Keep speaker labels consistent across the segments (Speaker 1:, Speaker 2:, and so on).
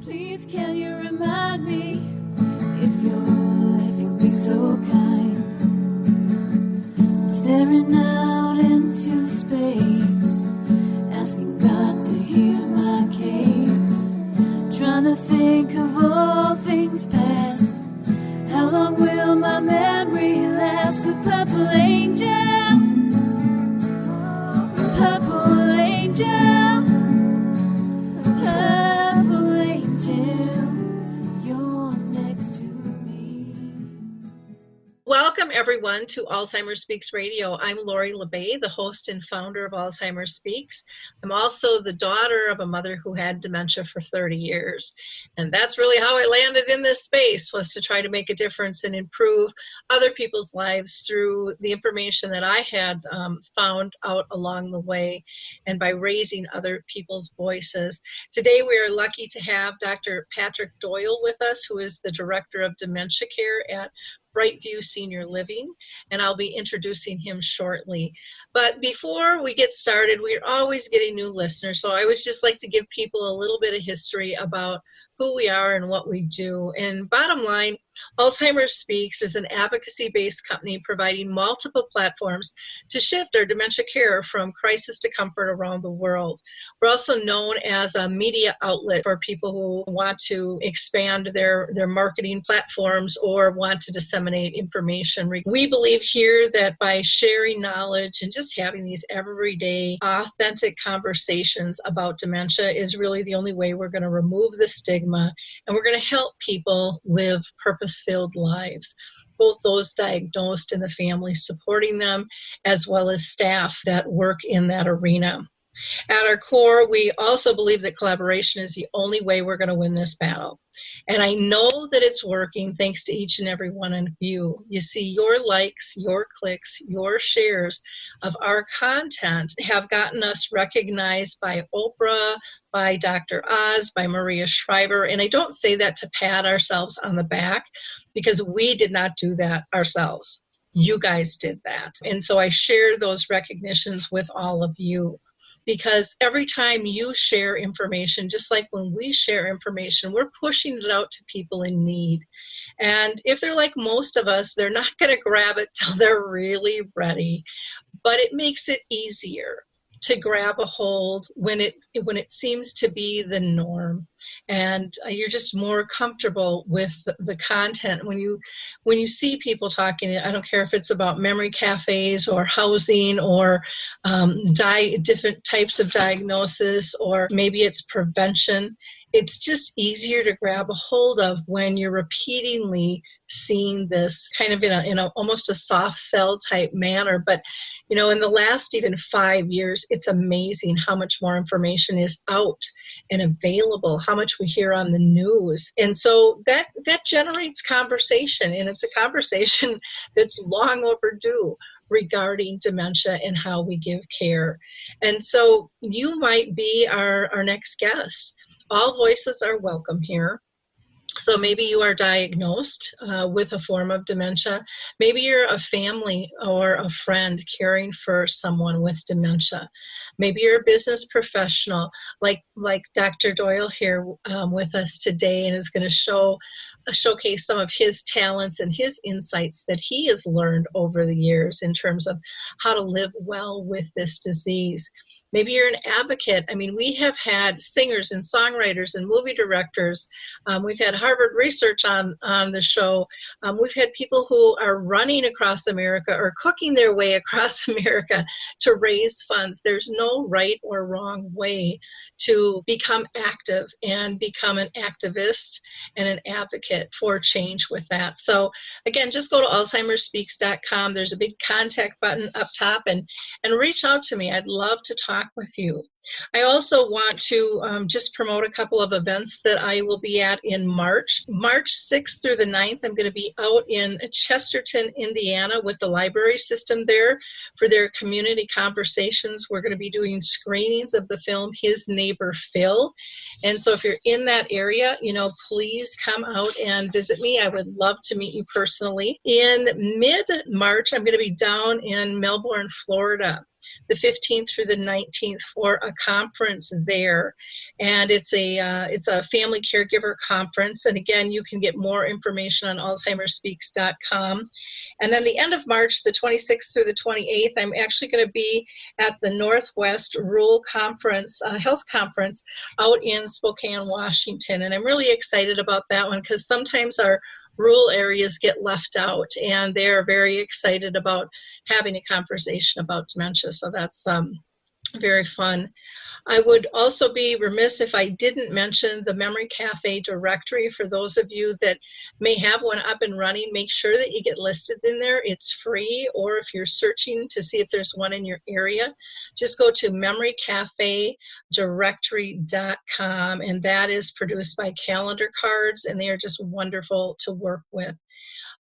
Speaker 1: Please can you remind me if you'll be so kind, staring out into space, asking God to hear my case, trying to think of all things past. How long will my memory last? The purple angel, purple angel, purple angel, you're next to me.
Speaker 2: Welcome, everyone, to Alzheimer Speaks Radio. I'm Lori LeBay, the host and founder of Alzheimer Speaks. I'm also the daughter of a mother who had dementia for 30 years. And that's really how I landed in this space, was to try to make a difference and improve other people's lives through the information that I had found out along the way and by raising other people's voices. Today, we are lucky to have Dr. Patrick Doyle with us, who is the Director of Dementia Care at Brightview Senior Living, and I'll be introducing him shortly. But before we get started, we're always getting new listeners, so I always just like to give people a little bit of history about who we are and what we do. And bottom line, Alzheimer Speaks is an advocacy-based company providing multiple platforms to shift our dementia care from crisis to comfort around the world. We're also known as a media outlet for people who want to expand their marketing platforms or want to disseminate information. We believe here that by sharing knowledge and just having these everyday, authentic conversations about dementia is really the only way we're going to remove the stigma, and we're going to help people live purpose-filled lives, both those diagnosed and the families supporting them, as well as staff that work in that arena. At our core, we also believe that collaboration is the only way we're going to win this battle. And I know that it's working thanks to each and every one of you. You see, your likes, your clicks, your shares of our content have gotten us recognized by Oprah, by Dr. Oz, by Maria Shriver. And I don't say that to pat ourselves on the back, because we did not do that ourselves. You guys did that. And so I share those recognitions with all of you. Because every time you share information, just like when we share information, we're pushing it out to people in need. And if they're like most of us, they're not going to grab it till they're really ready. But it makes it easier to grab a hold when it seems to be the norm, and you're just more comfortable with the content when you see people talking. I don't care if it's about memory cafes or housing or different types of diagnosis, or maybe it's prevention. It's just easier to grab a hold of when you're repeatedly seeing this kind of in a almost a soft sell type manner. But in the last even 5 years, it's amazing how much more information is out and available, how much we hear on the news. And so that generates conversation, and it's a conversation that's long overdue regarding dementia and how we give care. And so you might be our next guest. All voices are welcome here. So maybe you are diagnosed with a form of dementia. Maybe you're a family or a friend caring for someone with dementia. Maybe you're a business professional like Dr. Doyle here with us today, and is going to showcase some of his talents and his insights that he has learned over the years in terms of how to live well with this disease. Maybe you're an advocate. I mean, we have had singers and songwriters and movie directors. We've had Harvard research on the show. We've had people who are running across America or cooking their way across America to raise funds. There's no right or wrong way to become active and become an activist and an advocate for change with that. So again, just go to alzheimerspeaks.com. There's a big contact button up top, and reach out to me. I'd love to talk with you. I also want to just promote a couple of events that I will be at in March. March 6th through the 9th, I'm going to be out in Chesterton, Indiana with the library system there for their community conversations. We're going to be doing screenings of the film His Neighbor Phil. And so if you're in that area, please come out and visit me. I would love to meet you personally. In mid-March, I'm going to be down in Melbourne, Florida the 15th through the 19th for a conference there. And it's a family caregiver conference. And again, you can get more information on alzheimerspeaks.com. And then the end of March, the 26th through the 28th, I'm actually going to be at the Northwest Rural Conference, Health Conference out in Spokane, Washington. And I'm really excited about that one because sometimes our rural areas get left out, and they're very excited about having a conversation about dementia. So that's very fun. I would also be remiss if I didn't mention the Memory Cafe directory. For those of you that may have one up and running, make sure that you get listed in there. It's free, or if you're searching to see if there's one in your area, just go to memorycafedirectory.com, and that is produced by Calendar Cards, and they are just wonderful to work with.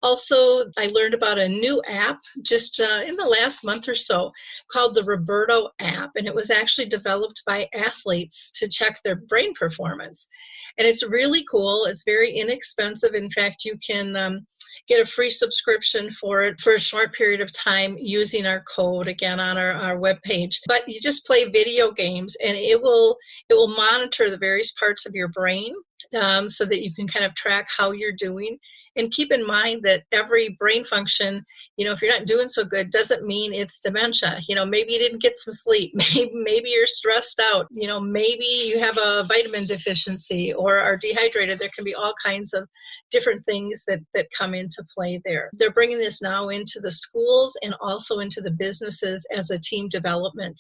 Speaker 2: Also, I learned about a new app just in the last month or so called the Roberto app, and it was actually developed by athletes to check their brain performance. And it's really cool. It's very inexpensive. In fact, you can get a free subscription for it for a short period of time using our code, again, on our webpage. But you just play video games, and it will monitor the various parts of your brain so that you can kind of track how you're doing. And keep in mind that every brain function, if you're not doing so good, doesn't mean it's dementia. Maybe you didn't get some sleep. Maybe you're stressed out. Maybe you have a vitamin deficiency or are dehydrated. There can be all kinds of different things that come into play there. They're bringing this now into the schools and also into the businesses as a team development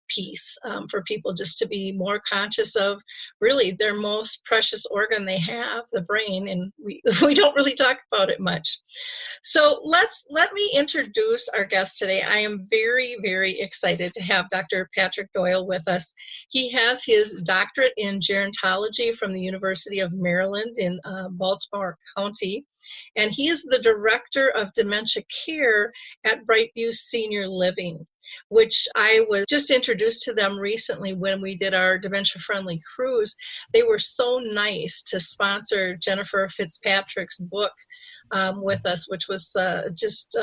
Speaker 2: piece for people just to be more conscious of really their most precious organ they have, the brain, and we don't really talk about it much. So let me introduce our guest today. I am very, very excited to have Dr. Patrick Doyle with us. He has his doctorate in gerontology from the University of Maryland in Baltimore County, and he is the Director of Dementia Care at Brightview Senior Living, which I was just introduced to them recently when we did our dementia-friendly cruise. They were so nice to sponsor Jennifer Fitzpatrick's book with us, which was just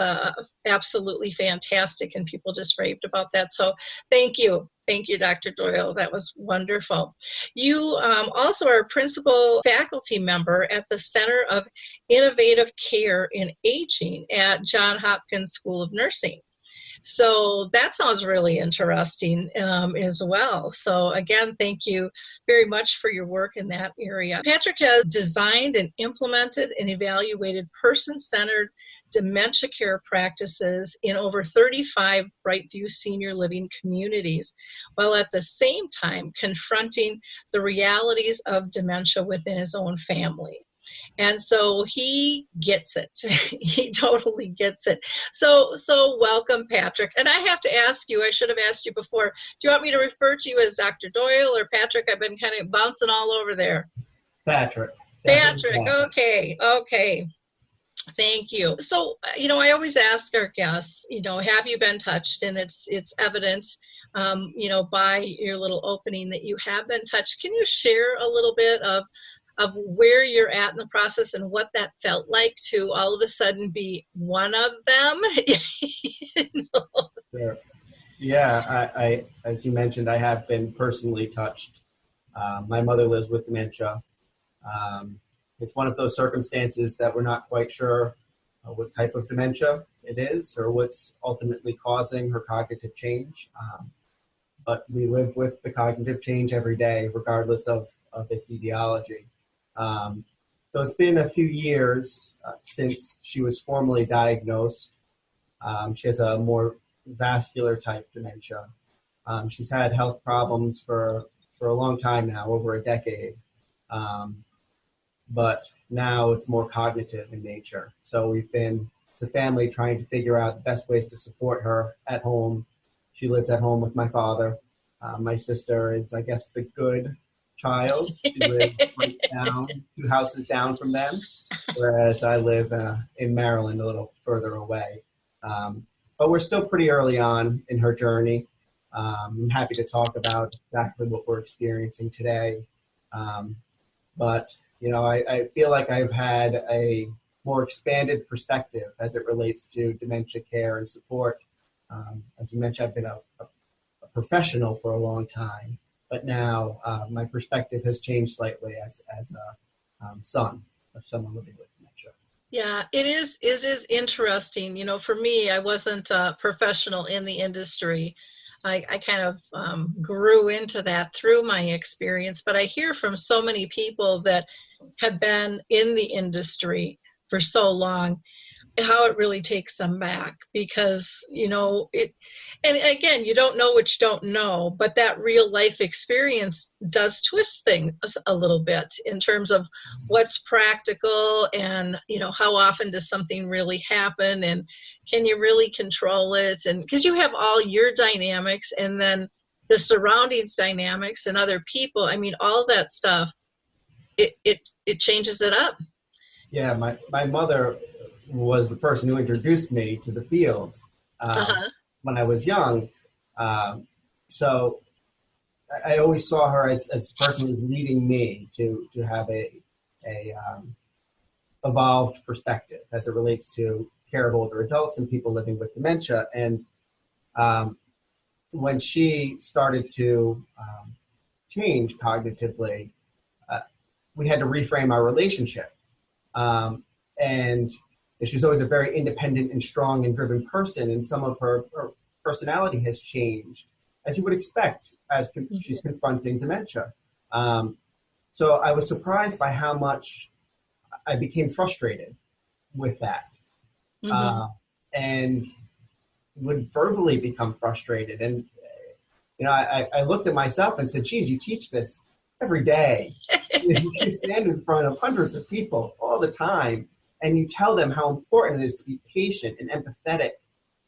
Speaker 2: absolutely fantastic, and people just raved about that. So thank you. Thank you, Dr. Doyle. That was wonderful. You also are a principal faculty member at the Center of Innovative Care in Aging at Johns Hopkins School of Nursing. So that sounds really interesting as well. So again, thank you very much for your work in that area. Patrick has designed and implemented and evaluated person-centered dementia care practices in over 35 Brightview senior living communities, while at the same time confronting the realities of dementia within his own family. And so he gets it. He totally gets it. So welcome, Patrick. And I have to ask you, I should have asked you before, do you want me to refer to you as Dr. Doyle or Patrick? I've been kind of bouncing all over there.
Speaker 3: Patrick.
Speaker 2: Patrick, okay. Thank you. So, I always ask our guests, have you been touched? And it's evident, by your little opening that you have been touched. Can you share a little bit of where you're at in the process and what that felt like to all of a sudden be one of them?
Speaker 3: Sure. Yeah, I as you mentioned, I have been personally touched. My mother lives with dementia. It's one of those circumstances that we're not quite sure what type of dementia it is or what's ultimately causing her cognitive change. But we live with the cognitive change every day, regardless of its etiology. So it's been a few years since she was formally diagnosed. She has a more vascular type dementia. She's had health problems for a long time now, over a decade. But now it's more cognitive in nature. So we've been, as a family, trying to figure out the best ways to support her at home. She lives at home with my father. My sister is, I guess, the good child. She lives right down, 2 houses down from them, whereas I live in Maryland, a little further away. But we're still pretty early on in her journey. I'm happy to talk about exactly what we're experiencing today. But I feel like I've had a more expanded perspective as it relates to dementia care and support As you mentioned, I've been a professional for a long time, but now my perspective has changed slightly as a son of someone living with dementia.
Speaker 2: Yeah, it is interesting. For me, I wasn't a professional in the industry. I kind of grew into that through my experience, but I hear from so many people that have been in the industry for so long how it really takes them back, because and again, you don't know what you don't know, but that real life experience does twist things a little bit in terms of what's practical, and how often does something really happen, and can you really control it, and because you have all your dynamics and then the surroundings dynamics and other people, I mean, all that stuff, it changes it up.
Speaker 3: Yeah, my mother was the person who introduced me to the field when I was young. So I always saw her as the person who was leading me to have a evolved perspective as it relates to care of older adults and people living with dementia. And when she started to change cognitively, we had to reframe our relationship. And she was always a very independent and strong and driven person, and some of her personality has changed, as you would expect, as she's confronting dementia. So I was surprised by how much I became frustrated with that, and would verbally become frustrated. And I looked at myself and said, geez, you teach this every day. You stand in front of hundreds of people all the time, and you tell them how important it is to be patient and empathetic,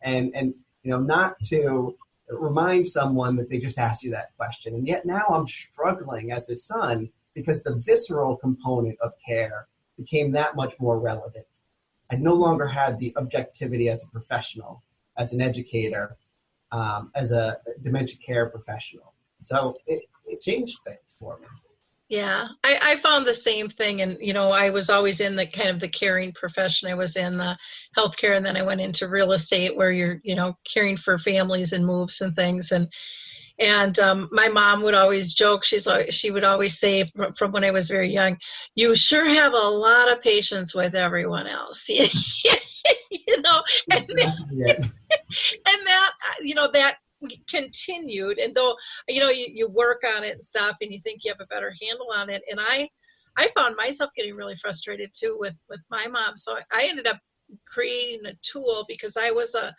Speaker 3: and not to remind someone that they just asked you that question. And yet now I'm struggling as a son because the visceral component of care became that much more relevant. I no longer had the objectivity as a professional, as an educator, as a dementia care professional. So it changed things for me.
Speaker 2: Yeah, I found the same thing. And, I was always in the kind of the caring profession. I was in healthcare, and then I went into real estate where you're, caring for families and moves and things. And my mom would always joke, she would always say from when I was very young, you sure have a lot of patience with everyone else. And that continued, and though you work on it and stuff, and you think you have a better handle on it, and I found myself getting really frustrated too with my mom. So I ended up creating a tool, because I was a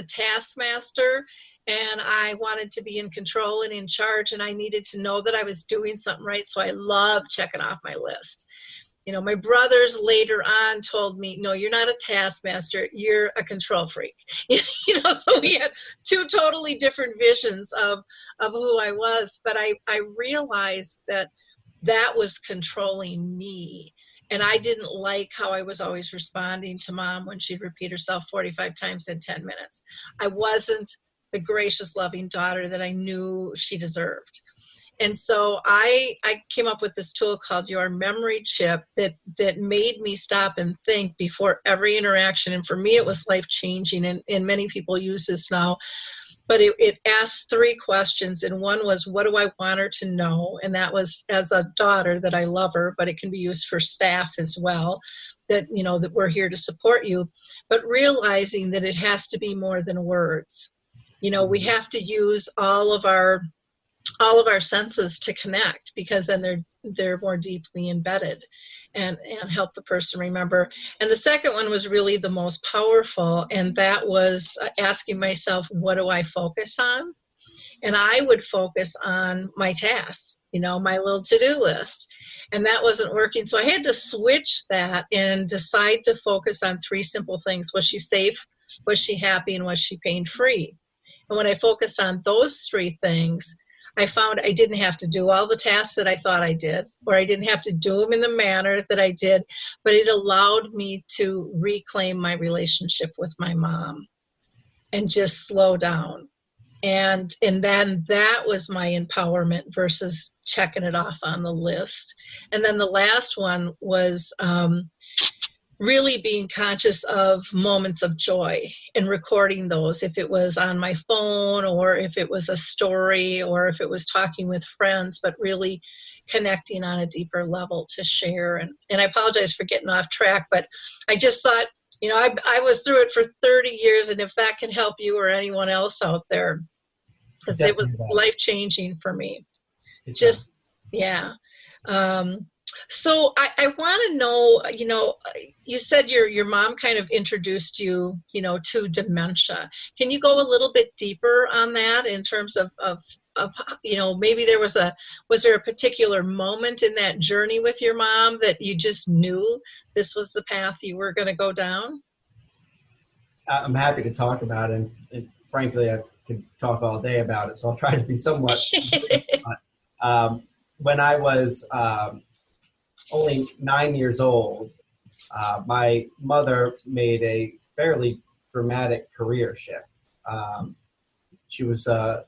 Speaker 2: taskmaster, and I wanted to be in control and in charge, and I needed to know that I was doing something right. So I loved checking off my list. My brothers later on told me, no, you're not a taskmaster, you're a control freak. So we had two totally different visions of who I was. But I realized that was controlling me. And I didn't like how I was always responding to Mom when she'd repeat herself 45 times in 10 minutes. I wasn't the gracious, loving daughter that I knew she deserved. And so I came up with this tool called Your Memory Chip that made me stop and think before every interaction. And for me, it was life-changing, and many people use this now. But it asked 3 questions, and one was, what do I want her to know? And that was, as a daughter, that I love her, but it can be used for staff as well, that we're here to support you. But realizing that it has to be more than words. We have to use all of our senses to connect, because then they're more deeply embedded and help the person remember. And the second one was really the most powerful, and that was asking myself, what do I focus on? And I would focus on my tasks, my little to-do list, and that wasn't working. So I had to switch that and decide to focus on 3 simple things. Was she safe? Was she happy? And was she pain-free? And when I focused on those 3 things, I found I didn't have to do all the tasks that I thought I did, or I didn't have to do them in the manner that I did, but it allowed me to reclaim my relationship with my mom and just slow down. And then that was my empowerment versus checking it off on the list. And then the last one was really being conscious of moments of joy and recording those, if it was on my phone or if it was a story or if it was talking with friends, but really connecting on a deeper level to share. And I apologize for getting off track, but I just thought, I was through it for 30 years, and if that can help you or anyone else out there, because it was life-changing for me. Yeah. So I want to know, you said your mom kind of introduced you, to dementia. Can you go a little bit deeper on that in terms of maybe was there a particular moment in that journey with your mom that you just knew this was the path you were going to go down?
Speaker 3: I'm happy to talk about it. And frankly, I could talk all day about it, so I'll try to be somewhat. When I was only 9 years old, my mother made a fairly dramatic career shift. She was a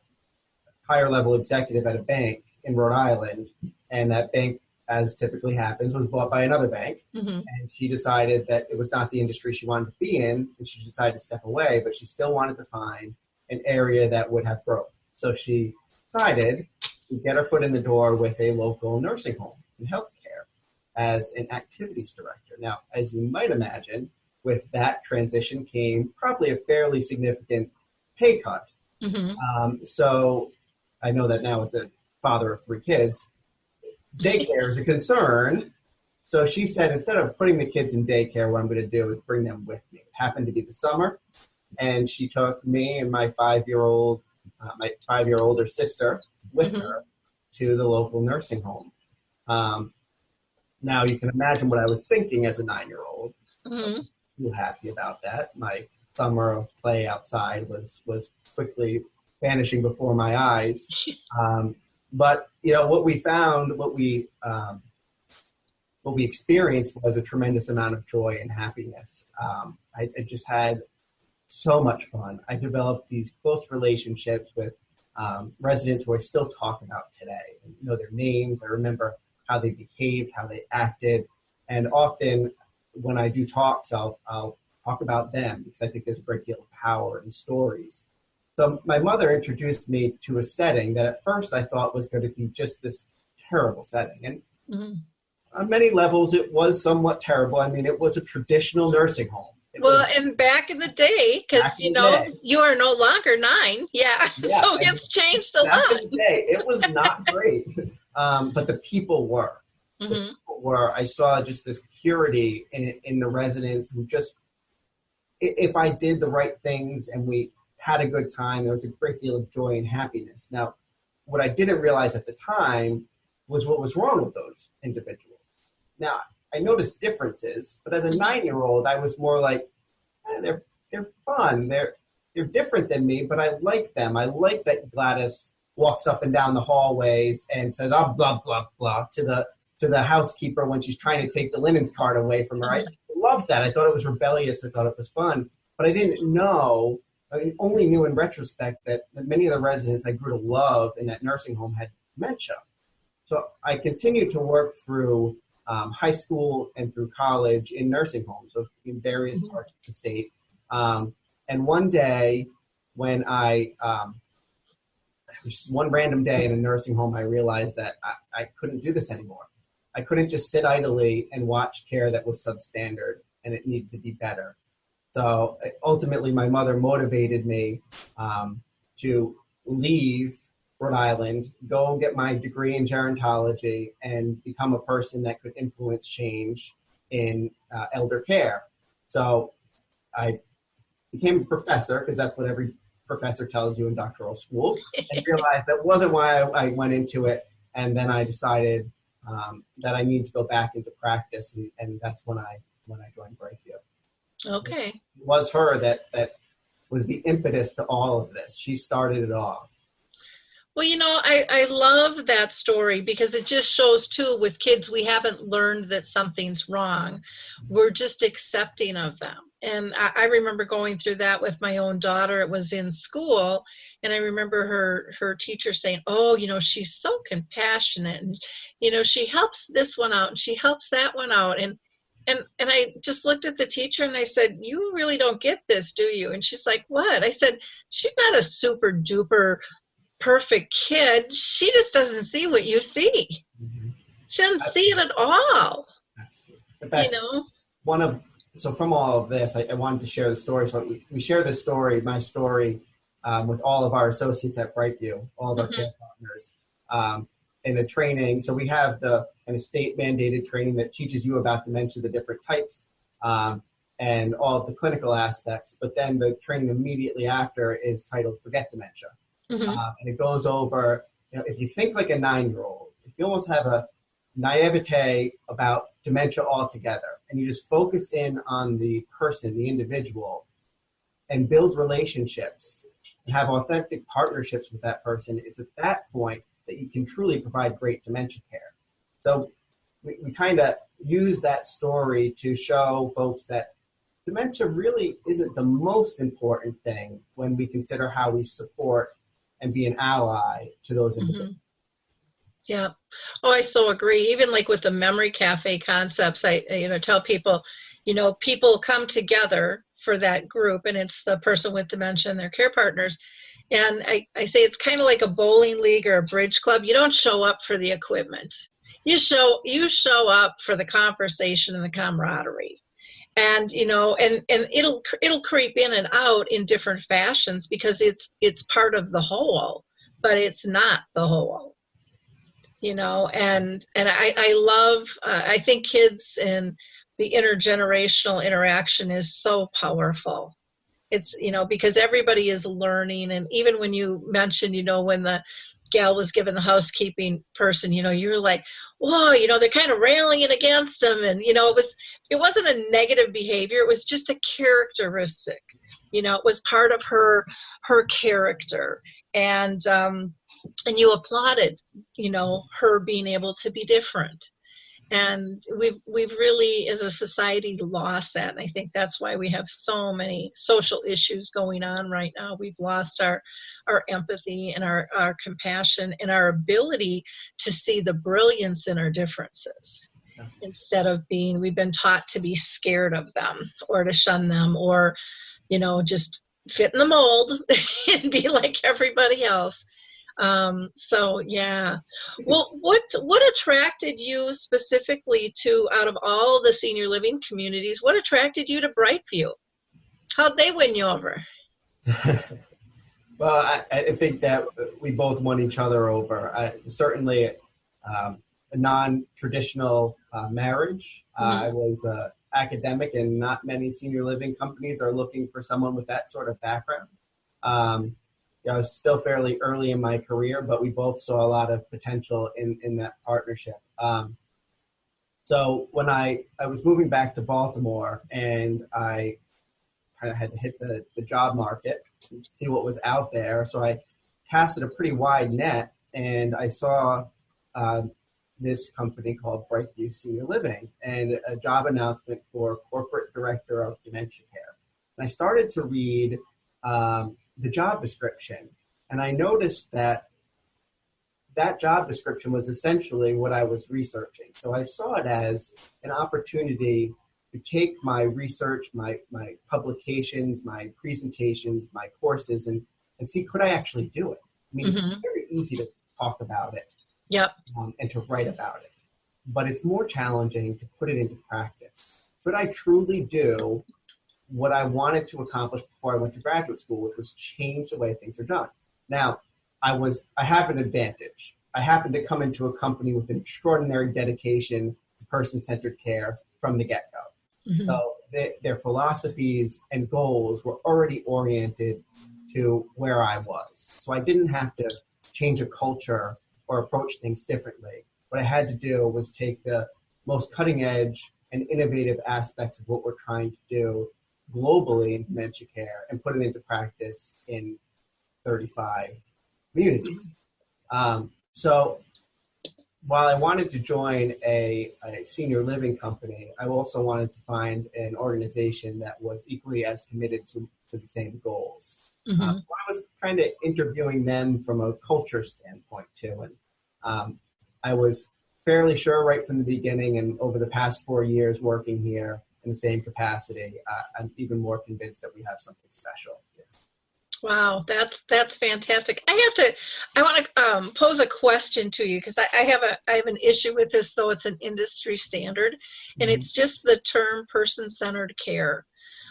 Speaker 3: higher level executive at a bank in Rhode Island, and that bank, as typically happens, was bought by another bank. Mm-hmm. And she decided that it was not the industry she wanted to be in, and she decided to step away, but she still wanted to find an area that would have growth. So she decided to get her foot in the door with a local nursing home and healthcare as an activities director. Now, as you might imagine, with that transition came probably a fairly significant pay cut. Mm-hmm. So I know that now as a father of 3 kids, daycare is a concern. So she said, instead of putting the kids in daycare, what I'm going to do is bring them with me. It happened to be the summer, and she took me and my 5-year-old older sister with her to the local nursing home. Now you can imagine what I was thinking as a 9-year-old. Mm-hmm. I was happy about that. My summer of play outside was quickly vanishing before my eyes. But what we found, what we experienced was a tremendous amount of joy and happiness. I just had so much fun. I developed these close relationships with residents who I still talk about today. I know their names. I remember how they behaved, how they acted. And often when I do talks, I'll talk about them because I think there's a great deal of power in stories. So my mother introduced me to a setting that at first I thought was going to be just this terrible setting. And on many levels, it was somewhat terrible. I mean, it was a traditional nursing home.
Speaker 2: And back in the day, because, you are no longer 9. Yeah. So it's changed a lot.
Speaker 3: Back in the day, it was not great. But the people were. Mm-hmm. The people were. I saw just this purity in the residents who just, if I did the right things and we had a good time, there was a great deal of joy and happiness. Now, what I didn't realize at the time was what was wrong with those individuals. Now, I noticed differences, but as a 9-year-old, I was more like, they're fun. They're different than me, but I like them. I like that Gladys walks up and down the hallways and says, oh, blah, blah, blah, to the housekeeper when she's trying to take the linens cart away from her. I loved that. I thought it was rebellious. I thought it was fun. But I didn't know, I only knew in retrospect that many of the residents I grew to love in that nursing home had dementia. So I continued to work through high school and through college in nursing homes in various parts of the state. And one day when just one random day in a nursing home, I realized that I couldn't do this anymore. I couldn't just sit idly and watch care that was substandard, and it needed to be better. So ultimately, my mother motivated me to leave Rhode Island, go get my degree in gerontology, and become a person that could influence change in elder care. So I became a professor, because that's what every professor tells you in doctoral school, and realized that wasn't why I went into it. And then I decided that I need to go back into practice, and that's when I joined Brightview.
Speaker 2: Okay.
Speaker 3: It was her that was the impetus to all of this. She started it off.
Speaker 2: Well, I love that story because it just shows, too, with kids, we haven't learned that something's wrong. We're just accepting of them. And I remember going through that with my own daughter. It was in school, and I remember her teacher saying, oh, she's so compassionate, and, she helps this one out, and she helps that one out. And And I just looked at the teacher and I said, you really don't get this, do you? And she's like, what? I said, she's not a super duper perfect kid. She just doesn't see what you see.
Speaker 3: Mm-hmm.
Speaker 2: She doesn't see it at all.
Speaker 3: Absolutely. In fact, so from all of this, I wanted to share the story. So we share this story, my story, with all of our associates at Brightview, all of our care partners, in the training. So we have the kind of state mandated training that teaches you about dementia, the different types, and all of the clinical aspects. But then the training immediately after is titled Forget Dementia. And it goes over, if you think like a 9-year-old, if you almost have a naivete about dementia altogether, and you just focus in on the person, the individual, and build relationships and have authentic partnerships with that person, it's at that point that you can truly provide great dementia care. So we kind of use that story to show folks that dementia really isn't the most important thing when we consider how we support and be an ally to those individuals.
Speaker 2: Yeah. Oh, I so agree. Even like with the memory cafe concepts, I tell people, people come together for that group, and it's the person with dementia and their care partners. And I say it's kind of like a bowling league or a bridge club. You don't show up for the equipment. You show up for the conversation and the camaraderie. And and it'll creep in and out in different fashions because it's part of the whole, but it's not the whole. And I love, I think kids and the intergenerational interaction is so powerful. It's, because everybody is learning. And even when you mentioned, when the gal was given the housekeeping person, you're like, whoa, they're kind of railing against them. And, it wasn't a negative behavior. It was just a characteristic, it was part of her character. And you applauded, her being able to be different. And we've really, as a society, lost that. And I think that's why we have so many social issues going on right now. We've lost our empathy and our compassion and our ability to see the brilliance in our differences. Yeah. Instead of we've been taught to be scared of them or to shun them or, just fit in the mold and be like everybody else. So yeah. Well, what attracted you specifically to, out of all the senior living communities, what attracted you to Brightview? How'd they win you over?
Speaker 3: Well, I think that we both won each other over. Certainly a non-traditional marriage. I was academic, and not many senior living companies are looking for someone with that sort of background. I was still fairly early in my career, but we both saw a lot of potential in that partnership. So when I was moving back to Baltimore, and I kind of had to hit the job market, see what was out there. So I casted a pretty wide net, and I saw this company called Brightview Senior Living and a job announcement for Corporate Director of Dementia Care. And I started to read the job description, and I noticed that job description was essentially what I was researching. So I saw it as an opportunity to take my research, my publications, my presentations, my courses, and see, could I actually do it? I mean, It's very easy to talk about it.
Speaker 2: Yep.
Speaker 3: And to write about it, but it's more challenging to put it into practice. Could I truly do what I wanted to accomplish before I went to graduate school, which was change the way things are done? Now, I have an advantage. I happen to come into a company with an extraordinary dedication to person-centered care from the get-go. So their philosophies and goals were already oriented to where I was. So I didn't have to change a culture or approach things differently. What I had to do was take the most cutting edge and innovative aspects of what we're trying to do globally in dementia care and put it into practice in 35 communities. So while I wanted to join a senior living company, I also wanted to find an organization that was equally as committed to the same goals. So I was kind of interviewing them from a culture standpoint too. And I was fairly sure right from the beginning, and over the past 4 years working here in the same capacity, I'm even more convinced that we have something special here.
Speaker 2: Wow, that's fantastic. I want to pose a question to you, because I have an issue with this, though it's an industry standard, and it's just the term person-centered care.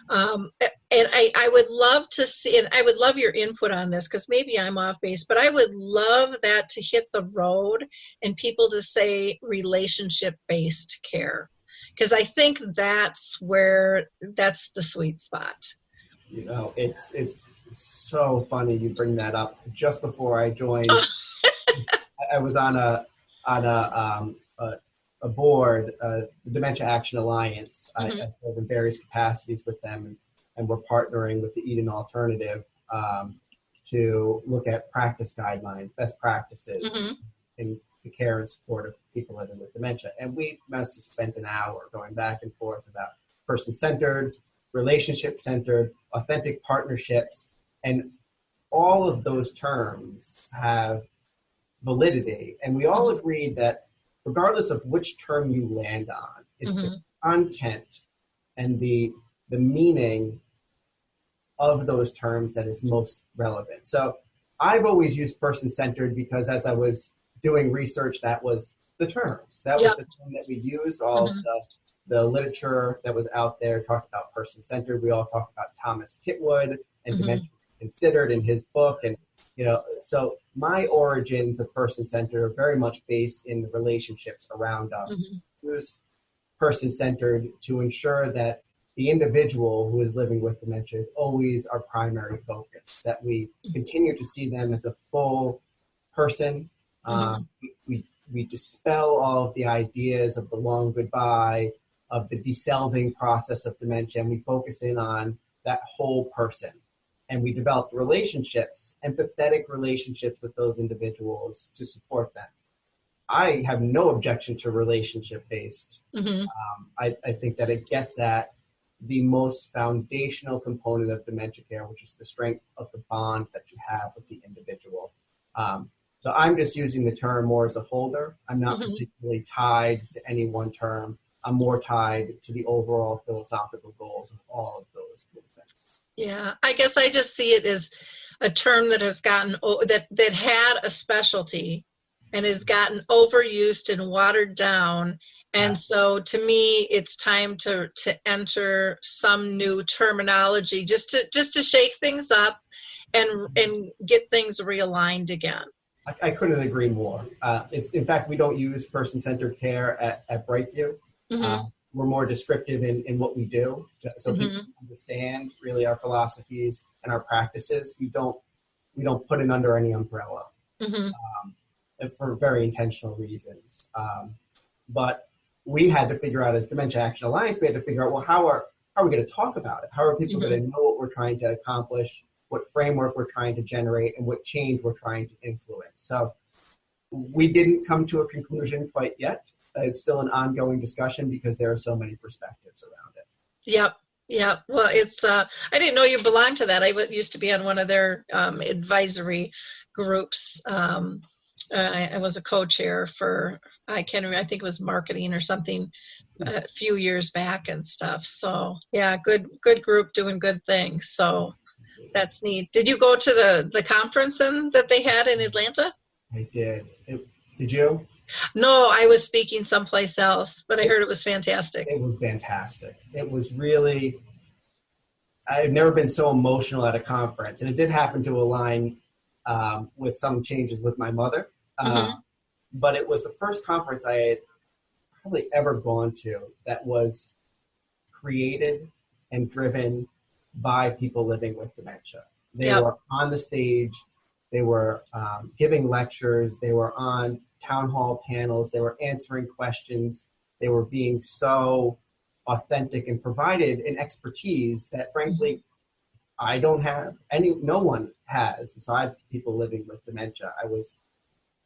Speaker 2: And I would love to see, and I would love your input on this, because maybe I'm off base, but I would love that to hit the road and people to say relationship-based care, because I think that's the sweet spot.
Speaker 3: You know, it's so funny you bring that up. Just before I joined, I was on a board, the Dementia Action Alliance. I serve in various capacities with them, and we're partnering with the Eden Alternative to look at practice guidelines, best practices in the care and support of people living with dementia. And we must have spent an hour going back and forth about person-centered, relationship-centered, authentic partnerships, and all of those terms have validity. And we all agreed that regardless of which term you land on, it's the content and the meaning of those terms that is most relevant. So I've always used person-centered because as I was doing research, that was the term. That was the term that we used. All of the literature that was out there talked about person-centered. We all talked about Thomas Kitwood and Dementia Considered in his book. And, you know, so my origins of person-centered are very much based in the relationships around us. It was person-centered to ensure that the individual who is living with dementia is always our primary focus, that we continue to see them as a full person. We dispel all of the ideas of the long goodbye, of the deselving process of dementia, and we focus in on that whole person. And we develop relationships, empathetic relationships with those individuals to support them. I have no objection to relationship-based. I think that it gets at the most foundational component of dementia care, which is the strength of the bond that you have with the individual. So I'm just using the term more as a holder. I'm not particularly tied to any one term. I'm more tied to the overall philosophical goals of all of those movements.
Speaker 2: Yeah, I guess I just see it as a term that has gotten, that had a specialty and has gotten overused and watered down. And so to me, it's time to enter some new terminology just to shake things up and get things realigned again.
Speaker 3: I couldn't agree more. In fact, we don't use person-centered care at Brightview. We're more descriptive in what we do, so people understand really our philosophies and our practices. We don't put it under any umbrella for very intentional reasons. But we had to figure out, as Dementia Action Alliance, we had to figure out, well, how are we going to talk about it? How are people going to know what we're trying to accomplish, what framework we're trying to generate, and what change we're trying to influence? So we didn't come to a conclusion quite yet. It's still an ongoing discussion because there are so many perspectives around it.
Speaker 2: Yep. Well, it's I didn't know you belonged to that. I used to be on one of their advisory groups. I was a co-chair for, I think it was marketing or something a few years back and stuff. So yeah, good group doing good things. So that's neat. Did you go to the conference that they had in Atlanta?
Speaker 3: I did. Did you?
Speaker 2: No, I was speaking someplace else, but I heard it was fantastic.
Speaker 3: It was fantastic. It was really, I've never been so emotional at a conference. And it did happen to align with some changes with my mother. But it was the first conference I had probably ever gone to that was created and driven by people living with dementia. They were on the stage. They were giving lectures. They were on town hall panels. They were answering questions. They were being so authentic and provided an expertise that, frankly, I don't have. No one has, aside from people living with dementia. I was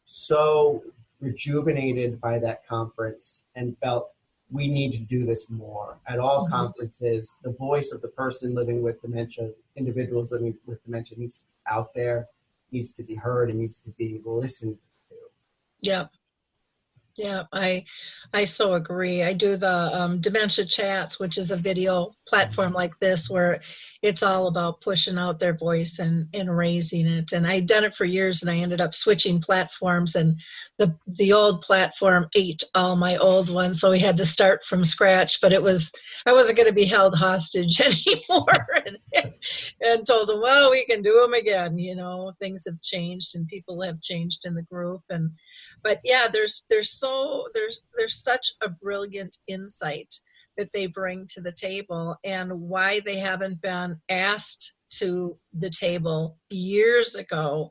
Speaker 3: so rejuvenated by that conference and felt we need to do this more. At all conferences, the voice of the person living with dementia, individuals living with dementia, needs to be out there, needs to be heard, and needs to be listened to.
Speaker 2: Yeah. Yeah, I so agree. I do the dementia chats, which is a video platform like this where it's all about pushing out their voice and raising it. And I'd done it for years, and I ended up switching platforms, and the old platform ate all my old ones, so we had to start from scratch. But I wasn't going to be held hostage anymore, and told them, well, we can do them again. Things have changed and people have changed in the group, but yeah, there's such a brilliant insight that they bring to the table, and why they haven't been asked to the table years ago.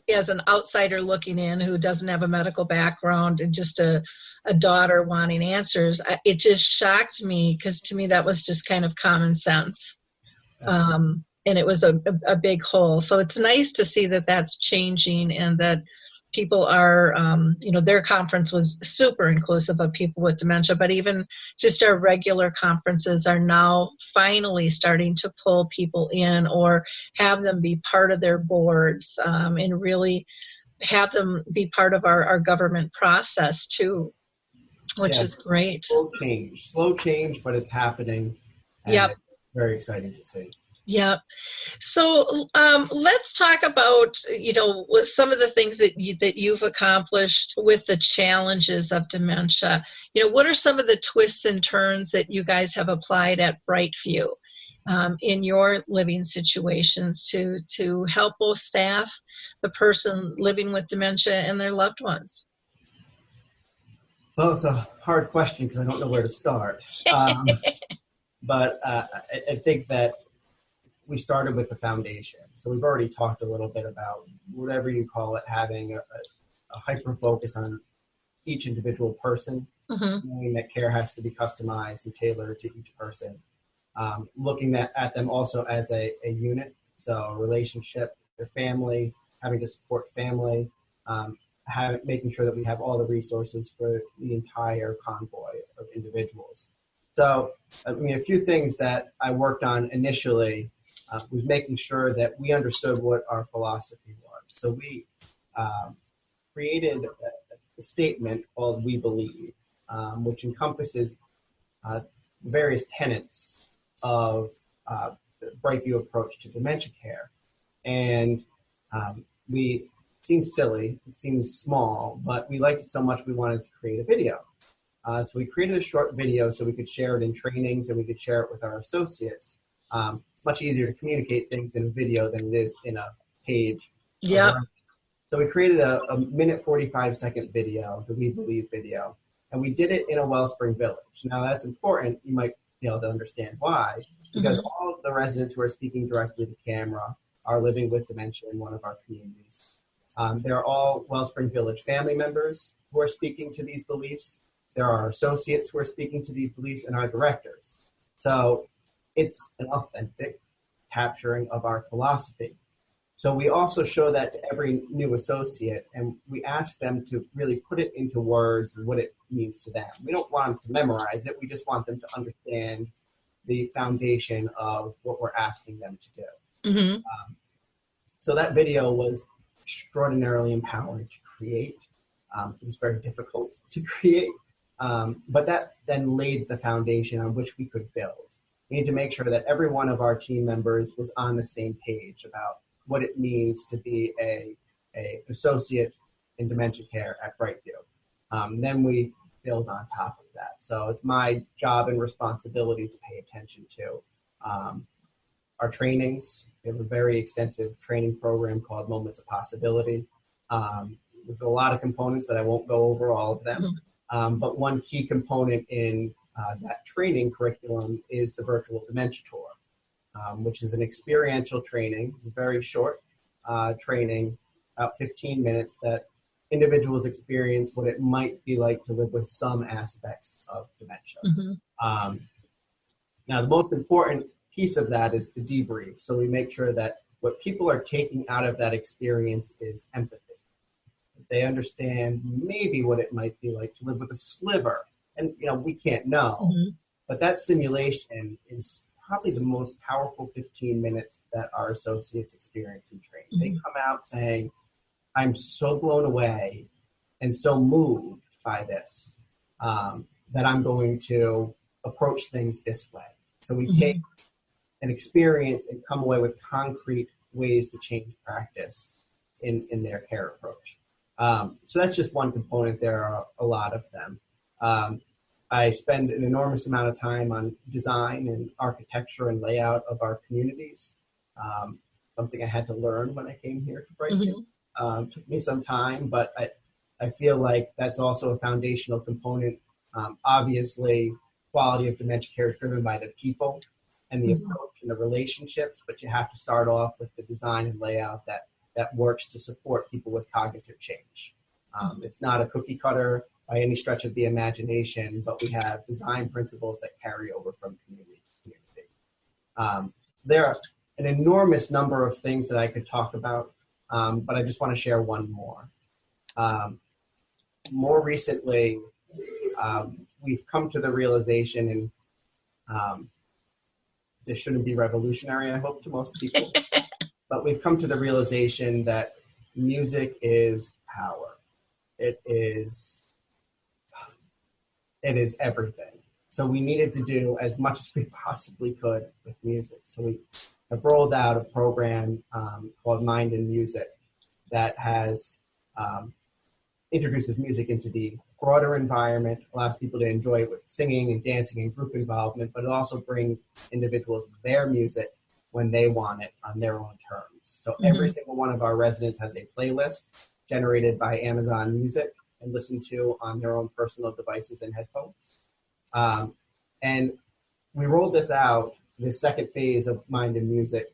Speaker 2: As an outsider looking in who doesn't have a medical background and just a daughter wanting answers, it just shocked me, because to me that was just kind of common sense. And it was a big hole. So it's nice to see that that's changing, and that people are, their conference was super inclusive of people with dementia, but even just our regular conferences are now finally starting to pull people in, or have them be part of their boards, and really have them be part of our government process too, which is great.
Speaker 3: Slow change, but it's happening. And
Speaker 2: Yep.
Speaker 3: It's very exciting to see.
Speaker 2: Yep. So let's talk about, some of the things that you've accomplished with the challenges of dementia. What are some of the twists and turns that you guys have applied at Brightview in your living situations to help both staff, the person living with dementia, and their loved ones?
Speaker 3: Well, it's a hard question because I don't know where to start. But I think that we started with the foundation. So we've already talked a little bit about, whatever you call it, having a hyper focus on each individual person, knowing that care has to be customized and tailored to each person. Looking at them also as a unit, so a relationship, their family, having to support family, making sure that we have all the resources for the entire convoy of individuals. So, a few things that I worked on initially was making sure that we understood what our philosophy was. So we created a statement called We Believe, which encompasses various tenets of the Brightview approach to dementia care. And it seems silly, it seems small, but we liked it so much we wanted to create a video. So we created a short video so we could share it in trainings and we could share it with our associates. It's much easier to communicate things in a video than it is in a page.
Speaker 2: Yeah.
Speaker 3: So we created a minute 45-second video, the We Believe video, and we did it in a Wellspring village. Now that's important. You might be able to understand why, because all of the residents who are speaking directly to camera are living with dementia in one of our communities. They're all Wellspring Village family members who are speaking to these beliefs. There are associates who are speaking to these beliefs, and our directors. So it's an authentic capturing of our philosophy. So we also show that to every new associate, and we ask them to really put it into words and what it means to them. We don't want them to memorize it. We just want them to understand the foundation of what we're asking them to do. So that video was extraordinarily empowering to create. It was very difficult to create, but that then laid the foundation on which we could build. We need to make sure that every one of our team members was on the same page about what it means to be a associate in dementia care at Brightview. Then we build on top of that. So it's my job and responsibility to pay attention to our trainings. We have a very extensive training program called Moments of Possibility. With a lot of components that I won't go over all of them. But one key component in that training curriculum is the virtual dementia tour, which is an experiential training. It's a very short training, about 15 minutes, that individuals experience what it might be like to live with some aspects of dementia. Now, the most important piece of that is the debrief. So we make sure that what people are taking out of that experience is empathy. They understand maybe what it might be like to live with a sliver. And, we can't know. But that simulation is probably the most powerful 15 minutes that our associates experience in training. They come out saying, I'm so blown away and so moved by this that I'm going to approach things this way. So we take an experience and come away with concrete ways to change practice in their care approach. So that's just one component. There are a lot of them. I spend an enormous amount of time on design and architecture and layout of our communities. Something I had to learn when I came here to Brightview. Took me some time, but I feel like that's also a foundational component. Obviously, quality of dementia care is driven by the people and the approach and the relationships, but you have to start off with the design and layout that works to support people with cognitive change. It's not a cookie cutter by any stretch of the imagination, but we have design principles that carry over from community to community. There are an enormous number of things that I could talk about, but I just want to share one more. More recently, we've come to the realization, and this shouldn't be revolutionary, I hope, to most people, but we've come to the realization that music is power. It is everything. So we needed to do as much as we possibly could with music. So we have rolled out a program called Mind and Music that has introduces music into the broader environment, allows people to enjoy it with singing and dancing and group involvement, but it also brings individuals their music when they want it on their own terms. So every single one of our residents has a playlist generated by Amazon Music and listened to on their own personal devices and headphones. And we rolled this out, this second phase of Mind and Music,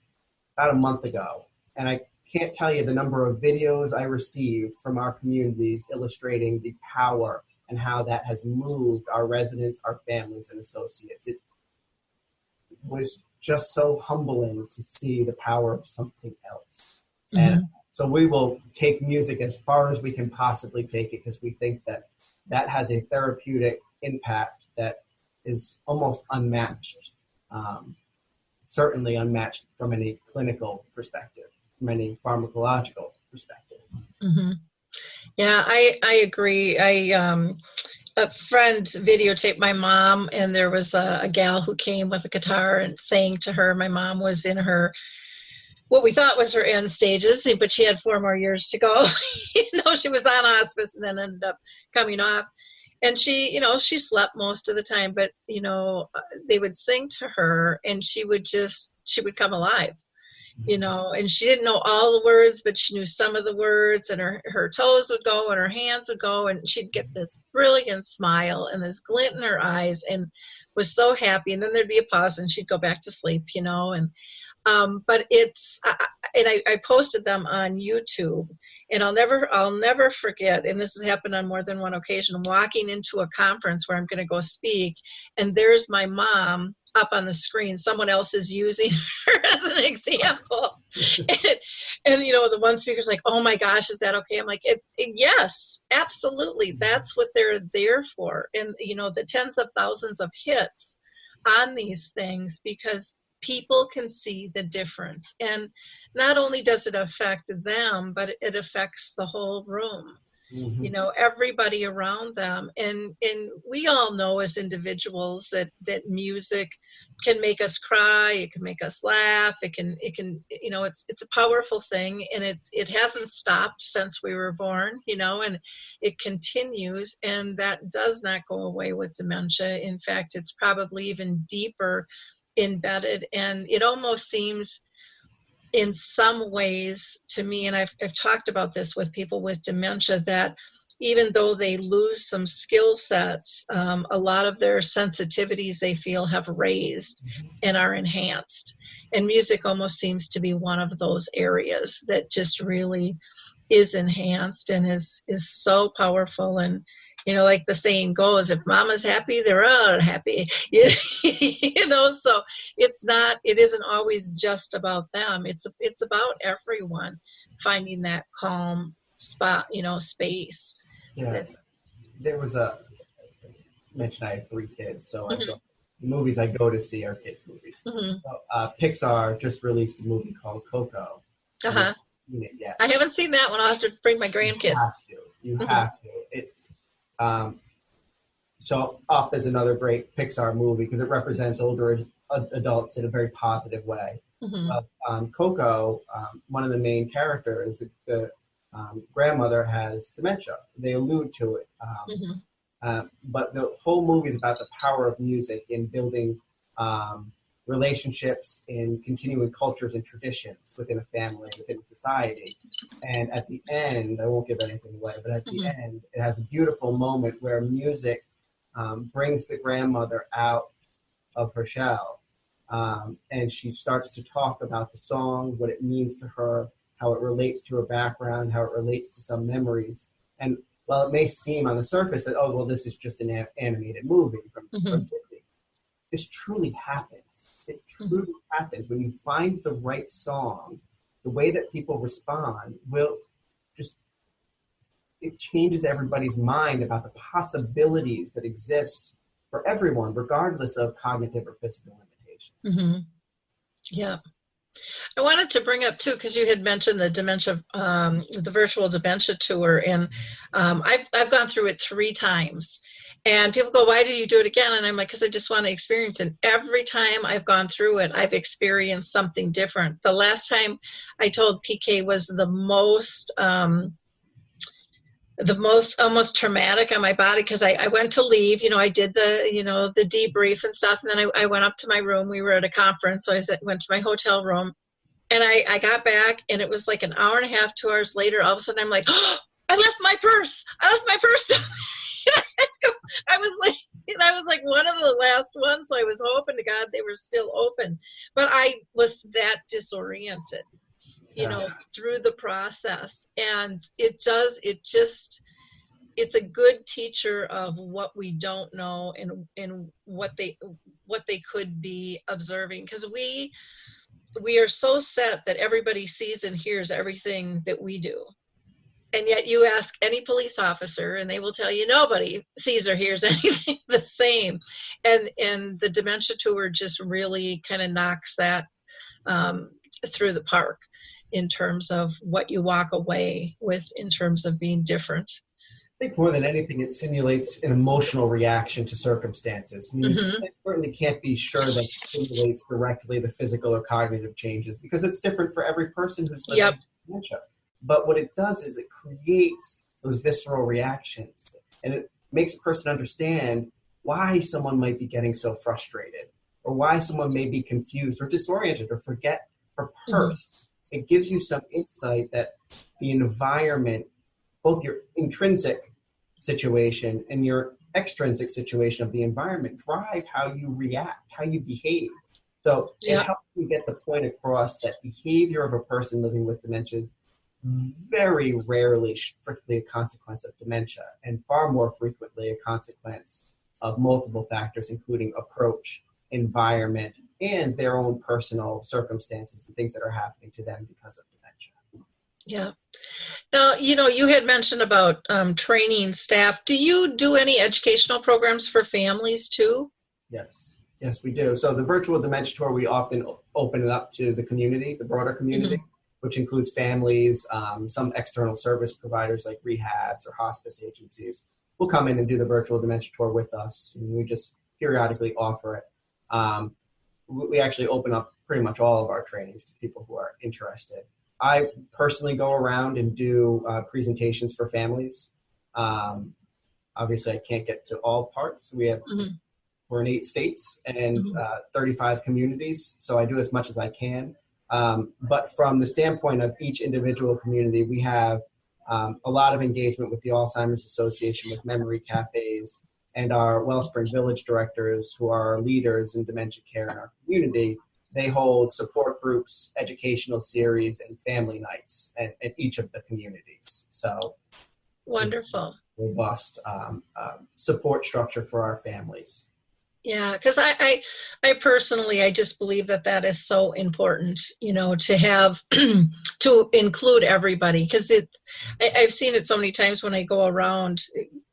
Speaker 3: about a month ago. And I can't tell you the number of videos I received from our communities illustrating the power and how that has moved our residents, our families, and associates. It was just so humbling to see the power of something else. And so we will take music as far as we can possibly take it, because we think that that has a therapeutic impact that is almost unmatched, certainly unmatched from any clinical perspective, from any pharmacological perspective.
Speaker 2: Yeah, I agree. A friend videotaped my mom, and there was a gal who came with a guitar and sang to her. My mom was in her, what we thought was her end stages, but she had 4 more years to go. She was on hospice and then ended up coming off. And she, she slept most of the time, but, they would sing to her and she would come alive, and she didn't know all the words, but she knew some of the words, and her toes would go and her hands would go, and she'd get this brilliant smile and this glint in her eyes and was so happy. And then there'd be a pause and she'd go back to sleep, but I posted them on YouTube, and I'll never forget, and this has happened on more than one occasion, walking into a conference where I'm going to go speak, and there's my mom up on the screen. Someone else is using her as an example. And the one speaker's like, "Oh my gosh, is that okay?" I'm like, yes, absolutely. That's what they're there for. And, the tens of thousands of hits on these things, because people can see the difference. And not only does it affect them, but it affects the whole room, everybody around them. And we all know as individuals that music can make us cry, it can make us laugh, it can, it's a powerful thing, and it hasn't stopped since we were born, and it continues, and that does not go away with dementia. In fact, it's probably even deeper embedded, and it almost seems in some ways to me, and I've talked about this with people with dementia, that even though they lose some skill sets, a lot of their sensitivities they feel have raised and are enhanced. And music almost seems to be one of those areas that just really is enhanced and is so powerful. And like the saying goes, if mama's happy, they're all happy. So it isn't always just about them. It's about everyone finding that calm spot, space.
Speaker 3: Yeah. There was mentioned I have 3 kids, so the movies I go to see are kids' movies. So, Pixar just released a movie called Coco.
Speaker 2: I haven't seen that one. I'll have to bring my grandkids.
Speaker 3: You have to. So Up is another great Pixar movie because it represents older adults in a very positive way. Coco, one of the main characters, the grandmother has dementia. They allude to it. But the whole movie is about the power of music in building relationships, in continuing cultures and traditions within a family, within society. And at the end, I won't give anything away, but at the end, it has a beautiful moment where music brings the grandmother out of her shell. And she starts to talk about the song, what it means to her, how it relates to her background, how it relates to some memories. And while it may seem on the surface that, oh, well, this is just an animated movie from Disney, this truly happens. It truly happens. When you find the right song, the way that people respond will just, it changes everybody's mind about the possibilities that exist for everyone, regardless of cognitive or physical limitations.
Speaker 2: Yeah. I wanted to bring up too, because you had mentioned the dementia, the virtual dementia tour, and I've gone through it 3 times. And people go, why did you do it again? And I'm like, because I just want to experience it. Every time I've gone through it, I've experienced something different. The last time I told PK was the most almost traumatic on my body, because I went to leave, I did the debrief and stuff. And then I went up to my room. We were at a conference. So I went to my hotel room, and I got back, and it was like an hour and a half, 2 hours later, all of a sudden I'm like, oh, I left my purse. I was like one of the last ones. So I was hoping to God they were still open, but I was that disoriented, through the process. And it's a good teacher of what we don't know and what they could be observing. Because we are so set that everybody sees and hears everything that we do. And yet you ask any police officer and they will tell you nobody sees or hears anything the same. And the dementia tour just really kind of knocks that through the park in terms of what you walk away with in terms of being different.
Speaker 3: I think more than anything, it simulates an emotional reaction to circumstances. I mean, you certainly can't be sure that it simulates directly the physical or cognitive changes, because it's different for every person who's living with dementia. But what it does is it creates those visceral reactions, and it makes a person understand why someone might be getting so frustrated, or why someone may be confused or disoriented or forget her purse. It gives you some insight that the environment, both your intrinsic situation and your extrinsic situation of the environment, drive how you react, how you behave. So it helps you get the point across that behavior of a person living with dementia is very rarely strictly a consequence of dementia, and far more frequently a consequence of multiple factors, including approach, environment, and their own personal circumstances and things that are happening to them because of dementia.
Speaker 2: Yeah. Now, you had mentioned about training staff. Do you do any educational programs for families too?
Speaker 3: Yes, we do. So the virtual dementia tour, we often open it up to the community, the broader community, which includes families, some external service providers like rehabs or hospice agencies will come in and do the virtual dementia tour with us. And we just periodically offer it. We actually open up pretty much all of our trainings to people who are interested. I personally go around and do presentations for families. Obviously, I can't get to all parts. We're in 8 states and 35 communities, so I do as much as I can. But from the standpoint of each individual community, we have a lot of engagement with the Alzheimer's Association, with memory cafes, and our Wellspring Village directors, who are leaders in dementia care in our community. They hold support groups, educational series, and family nights at each of the communities. So
Speaker 2: wonderful.
Speaker 3: Robust support structure for our families.
Speaker 2: Yeah, because I personally, I just believe that is so important, to have, to include everybody, because I've seen it so many times when I go around.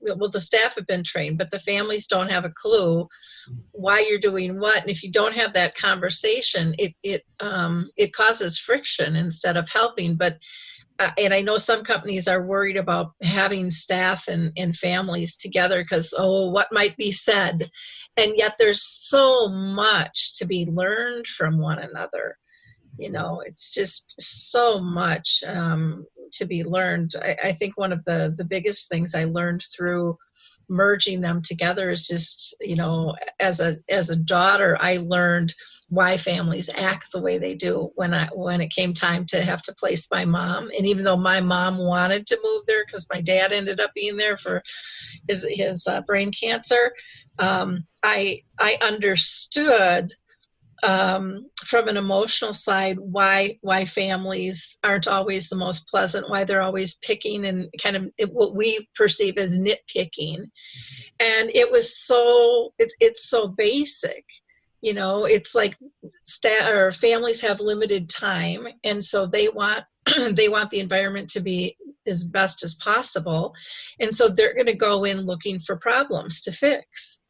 Speaker 2: Well, the staff have been trained, but the families don't have a clue why you're doing what. And if you don't have that conversation, it causes friction instead of helping. But and I know some companies are worried about having staff and families together because, what might be said. And yet there's so much to be learned from one another. It's just so much to be learned. I think one of the biggest things I learned through merging them together is just, as a daughter, I learned why families act the way they do when it came time to have to place my mom. And even though my mom wanted to move there because my dad ended up being there for his brain cancer, I understood from an emotional side why families aren't always the most pleasant, why they're always picking and kind of what we perceive as nitpicking. And it was it's so basic. It's like families have limited time, and so they want the environment to be as best as possible, and so they're going to go in looking for problems to fix.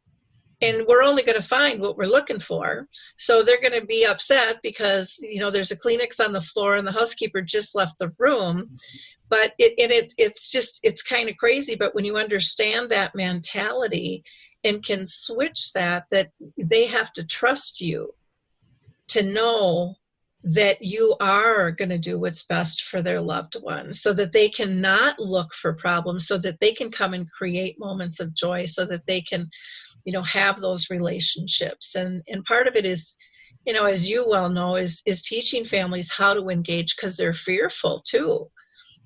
Speaker 2: And we're only going to find what we're looking for. So they're going to be upset because, there's a Kleenex on the floor and the housekeeper just left the room. But it's kind of crazy. But when you understand that mentality and can switch that they have to trust you to know that you are going to do what's best for their loved one, so that they can not look for problems, so that they can come and create moments of joy, so that they can have those relationships. And part of it is, as you well know, is teaching families how to engage, because they're fearful too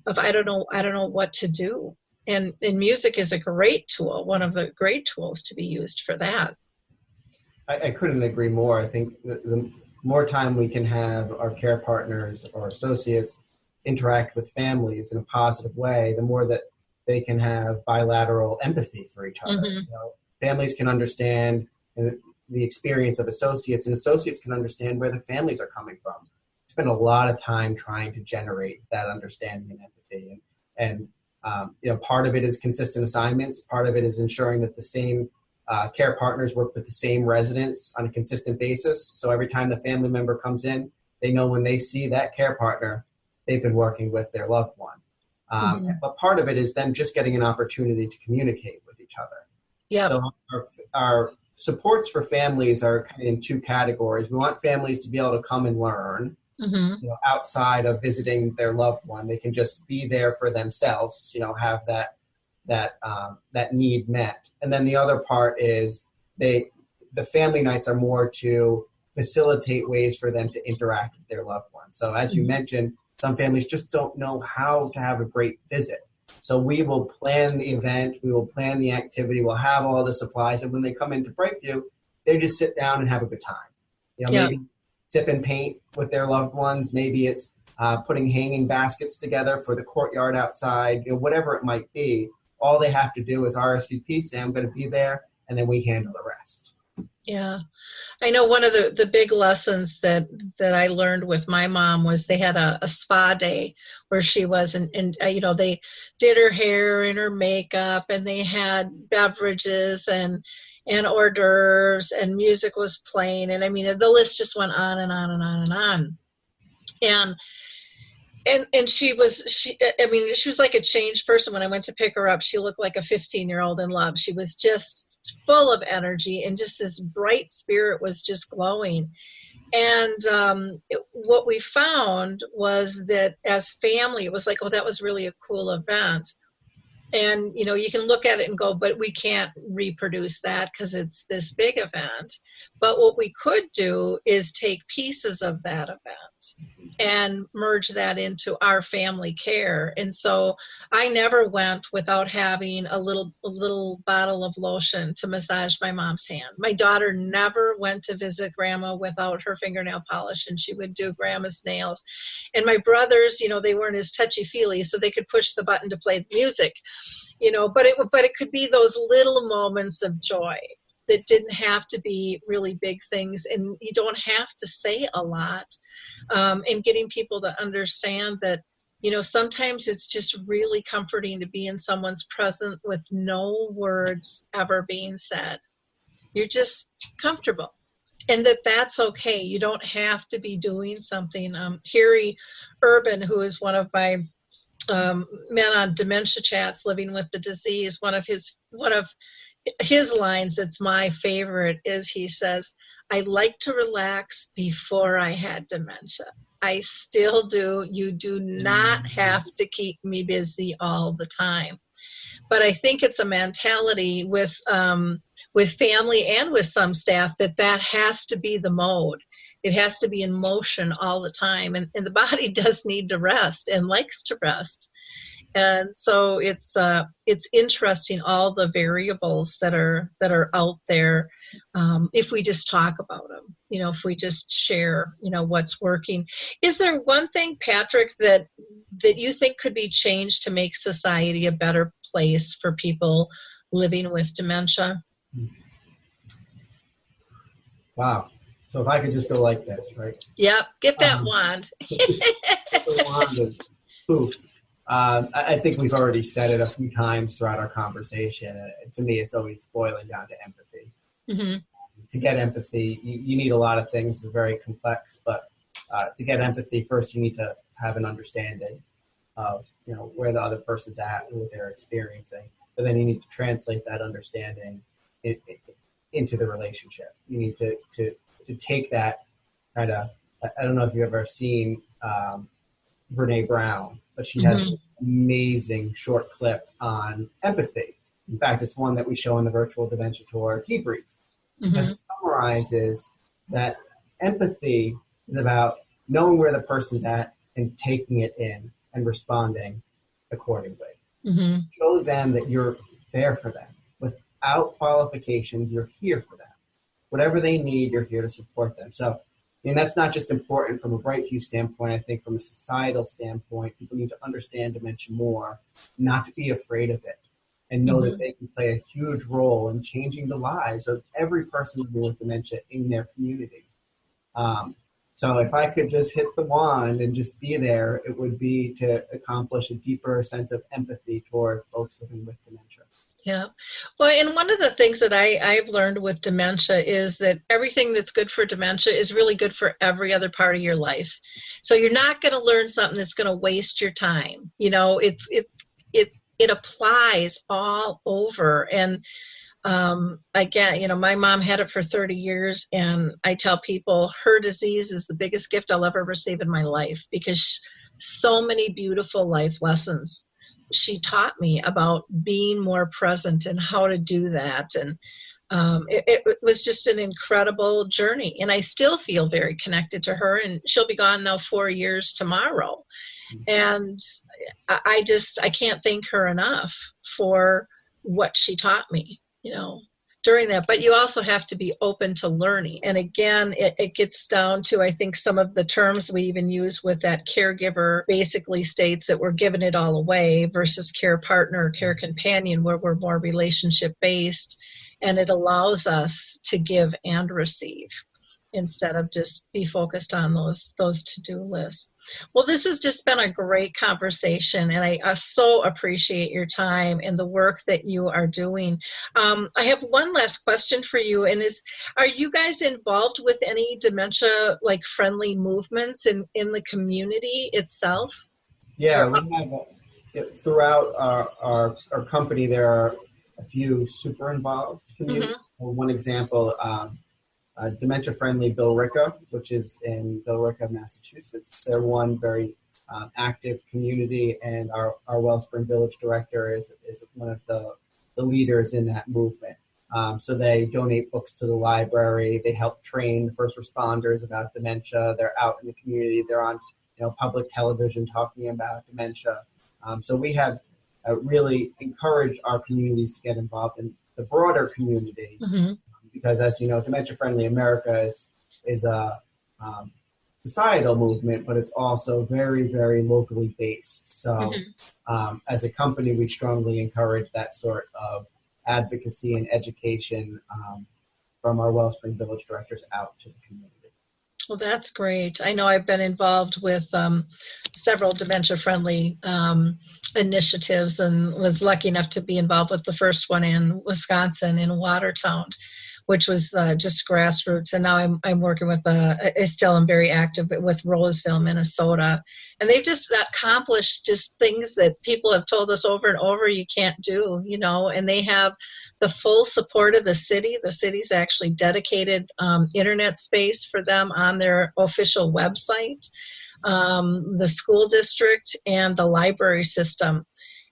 Speaker 2: of, I don't know what to do. And music is a great tool, one of the great tools to be used for that.
Speaker 3: I couldn't agree more. I think the more time we can have our care partners or associates interact with families in a positive way, the more that they can have bilateral empathy for each other.
Speaker 2: Mm-hmm.
Speaker 3: Families can understand the experience of associates, and associates can understand where the families are coming from. Spend a lot of time trying to generate that understanding and empathy. And part of it is consistent assignments. Part of it is ensuring that the same care partners work with the same residents on a consistent basis. So every time the family member comes in, they know when they see that care partner, they've been working with their loved one. But part of it is them just getting an opportunity to communicate with each other.
Speaker 2: Yeah.
Speaker 3: So our supports for families are kind of in two categories. We want families to be able to come and learn, outside of visiting their loved one. They can just be there for themselves, have that need met. And then the other part is the family nights are more to facilitate ways for them to interact with their loved one. So as you mentioned, some families just don't know how to have a great visit. So we will plan the event, we will plan the activity, we'll have all the supplies, and when they come into Brightview, they just sit down and have a good time. Maybe sip and paint with their loved ones. Maybe it's putting hanging baskets together for the courtyard outside, whatever it might be. All they have to do is RSVP, say, I'm going to be there, and then we handle the rest.
Speaker 2: Yeah. I know one of the big lessons that I learned with my mom was they had a spa day where she was, and they did her hair and her makeup, and they had beverages and hors d'oeuvres, and music was playing. And I mean, the list just went on and on and on and on. And she was like a changed person. When I went to pick her up, she looked like a 15-year-old in love. She was just full of energy, and just this bright spirit was just glowing. And what we found was that as family, it was like, oh, that was really a cool event. And, you can look at it and go, but we can't reproduce that because it's this big event. But what we could do is take pieces of that event and merge that into our family care. And so I never went without having a little bottle of lotion to massage my mom's hand. My daughter never went to visit grandma without her fingernail polish, and she would do grandma's nails. And my brothers, they weren't as touchy-feely, so they could push the button to play the music. But it could be those little moments of joy that didn't have to be really big things, and you don't have to say a lot. And getting people to understand that, sometimes it's just really comforting to be in someone's presence with no words ever being said. You're just comfortable, and that's okay. You don't have to be doing something. Harry Urban, who is one of my men on dementia chats living with the disease, one of his lines that's my favorite is he says, "I like to relax before I had dementia. I still do. You do not have to keep me busy all the time." But I think it's a mentality with family and with some staff that has to be the mode. It has to be in motion all the time. And the body does need to rest and likes to rest. And so it's interesting, all the variables that are out there, if we just talk about them, if we just share, what's working. Is there one thing, Patrick, that you think could be changed to make society a better place for people living with dementia?
Speaker 3: Wow. So if I could just go like this, right?
Speaker 2: Yep. Get that wand.
Speaker 3: Get the wand and poof. I think we've already said it a few times throughout our conversation. To me, it's always boiling down to empathy.
Speaker 2: Mm-hmm.
Speaker 3: To get empathy, you need a lot of things. It's very complex, but to get empathy, first you need to have an understanding of where the other person's at and what they're experiencing. But then you need to translate that understanding into the relationship. You need to take that kind of. I don't know if you've ever seen Brene Brown, but she has an amazing short clip on empathy. In fact, it's one that we show in the virtual dementia tour debrief. Because it summarizes that empathy is about knowing where the person's at and taking it in and responding accordingly. Show them that you're there for them. Without qualifications, you're here for them. Whatever they need, you're here to support them. So, and that's not just important from a Brightview standpoint. I think from a societal standpoint, people need to understand dementia more, not to be afraid of it, and know that they can play a huge role in changing the lives of every person living with dementia in their community. So if I could just hit the wand and just be there, it would be to accomplish a deeper sense of empathy toward folks living with dementia.
Speaker 2: Yeah. Well, and one of the things that I've learned with dementia is that everything that's good for dementia is really good for every other part of your life. So you're not going to learn something that's going to waste your time. It applies all over. And again, my mom had it for 30 years, and I tell people her disease is the biggest gift I'll ever receive in my life, because so many beautiful life lessons she taught me about being more present and how to do that. And it was just an incredible journey. And I still feel very connected to her, and she'll be gone now 4 years tomorrow. And I can't thank her enough for what she taught me, during that. But you also have to be open to learning. And again, it gets down to, I think, some of the terms we even use with that caregiver basically states that we're giving it all away versus care partner, care companion, where we're more relationship based. And it allows us to give and receive instead of just be focused on those to-do lists. Well, this has just been a great conversation, and I so appreciate your time and the work that you are doing. I have one last question for you, and are you guys involved with any dementia friendly movements in the community itself?
Speaker 3: Yeah, we have throughout our company, there are a few super involved communities. One example, Dementia Friendly Billerica, which is in Billerica, Massachusetts. They're one very active community, and our Wellspring Village director is one of the leaders in that movement. So they donate books to the library. They help train first responders about dementia. They're out in the community. They're on public television talking about dementia. So we have really encouraged our communities to get involved in the broader community. Because, as you know, Dementia Friendly America is a societal movement, but it's also very, very locally based. So as a company, we strongly encourage that sort of advocacy and education from our Wellspring Village directors out to the community.
Speaker 2: Well, that's great. I know I've been involved with several dementia-friendly initiatives, and was lucky enough to be involved with the first one in Wisconsin, in Watertown, which was just grassroots. And now I'm working with, I still am very active with Roseville, Minnesota. And they've just accomplished just things that people have told us over and over you can't do, and they have the full support of the city. The city's actually dedicated internet space for them on their official website, the school district, and the library system.